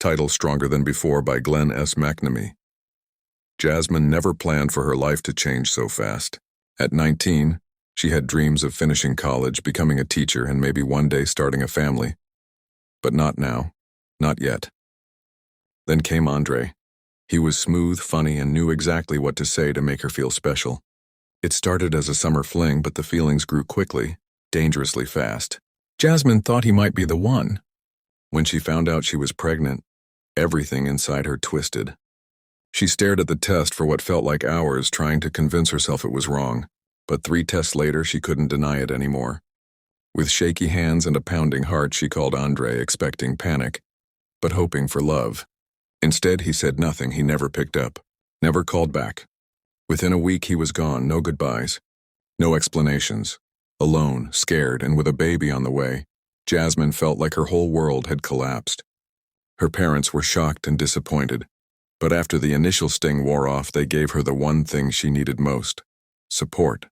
Title Stronger Than Before by Glenn S. McNamee. Jasmine never planned for her life to change so fast. At 19, she had dreams of finishing college, becoming a teacher, and maybe one day starting a family. But not now. Not yet. Then came Andre. He was smooth, funny, and knew exactly what to say to make her feel special. It started as a summer fling, but the feelings grew quickly, dangerously fast. Jasmine thought he might be the one. When she found out she was pregnant, everything inside her twisted. She stared at the test for what felt like hours, trying to convince herself it was wrong. But 3 tests later, she couldn't deny it anymore. With shaky hands and a pounding heart, she called Andre, expecting panic, but hoping for love. Instead, he said nothing. He never picked up, never called back. Within a week, he was gone. No goodbyes, no explanations. Alone, scared, and with a baby on the way, Jasmine felt like her whole world had collapsed. Her parents were shocked and disappointed, but after the initial sting wore off, they gave her the one thing she needed most: support.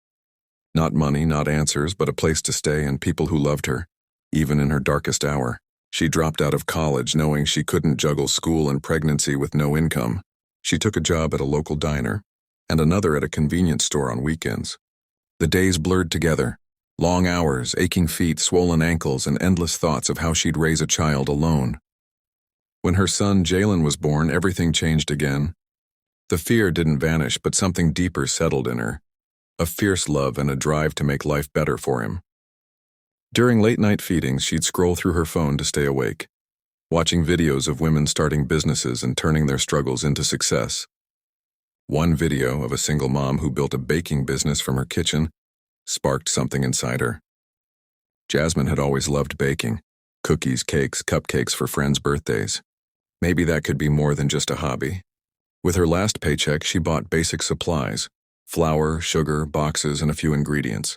Not money, not answers, but a place to stay and people who loved her, even in her darkest hour. She dropped out of college knowing she couldn't juggle school and pregnancy with no income. She took a job at a local diner and another at a convenience store on weekends. The days blurred together. Long hours, aching feet, swollen ankles, and endless thoughts of how she'd raise a child alone. When her son Jalen was born, everything changed again. The fear didn't vanish, but something deeper settled in her. A fierce love and a drive to make life better for him. During late-night feedings, she'd scroll through her phone to stay awake, watching videos of women starting businesses and turning their struggles into success. One video of a single mom who built a baking business from her kitchen sparked something inside her. Jasmine had always loved baking: cookies, cakes, cupcakes for friends' birthdays. Maybe that could be more than just a hobby. With her last paycheck, she bought basic supplies: flour, sugar, boxes, and a few ingredients.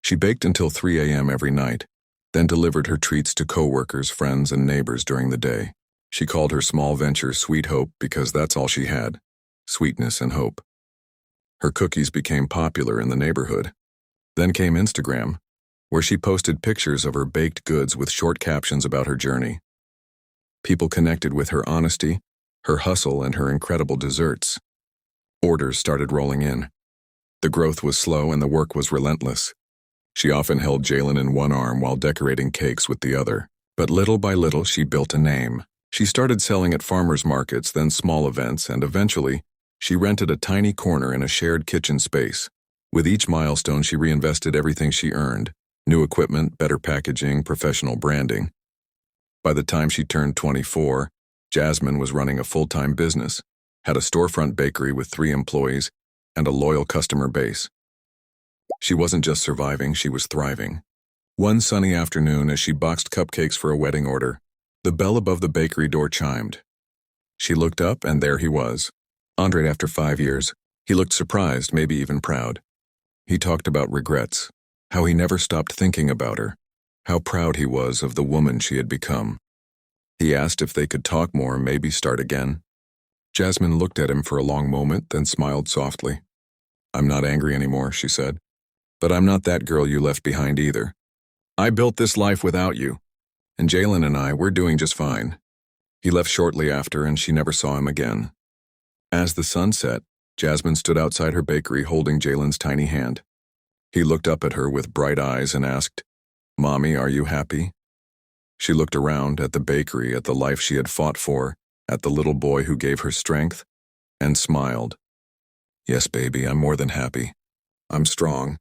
She baked until 3 a.m. every night, then delivered her treats to coworkers, friends, and neighbors during the day. She called her small venture Sweet Hope because that's all she had: sweetness and hope. Her cookies became popular in the neighborhood. Then came Instagram, where she posted pictures of her baked goods with short captions about her journey. People connected with her honesty, her hustle, and her incredible desserts. Orders started rolling in. The growth was slow and the work was relentless. She often held Jalen in one arm while decorating cakes with the other. But little by little, she built a name. She started selling at farmers markets, then small events, and eventually, she rented a tiny corner in a shared kitchen space. With each milestone, she reinvested everything she earned: new equipment, better packaging, professional branding. By the time she turned 24, Jasmine was running a full-time business, had a storefront bakery with 3 employees, and a loyal customer base. She wasn't just surviving, she was thriving. One sunny afternoon, as she boxed cupcakes for a wedding order, the bell above the bakery door chimed. She looked up, and there he was, Andre after 5 years. He looked surprised, maybe even proud. He talked about regrets, how he never stopped thinking about her, how proud he was of the woman she had become. He asked if they could talk more, maybe start again. Jasmine looked at him for a long moment, then smiled softly. "I'm not angry anymore," she said. "But I'm not that girl you left behind either. I built this life without you, and Jalen and we're doing just fine." He left shortly after, and she never saw him again. As the sun set, Jasmine stood outside her bakery holding Jalen's tiny hand. He looked up at her with bright eyes and asked, "Mommy, are you happy?" She looked around at the bakery, at the life she had fought for, at the little boy who gave her strength, and smiled. "Yes, baby, I'm more than happy. I'm strong.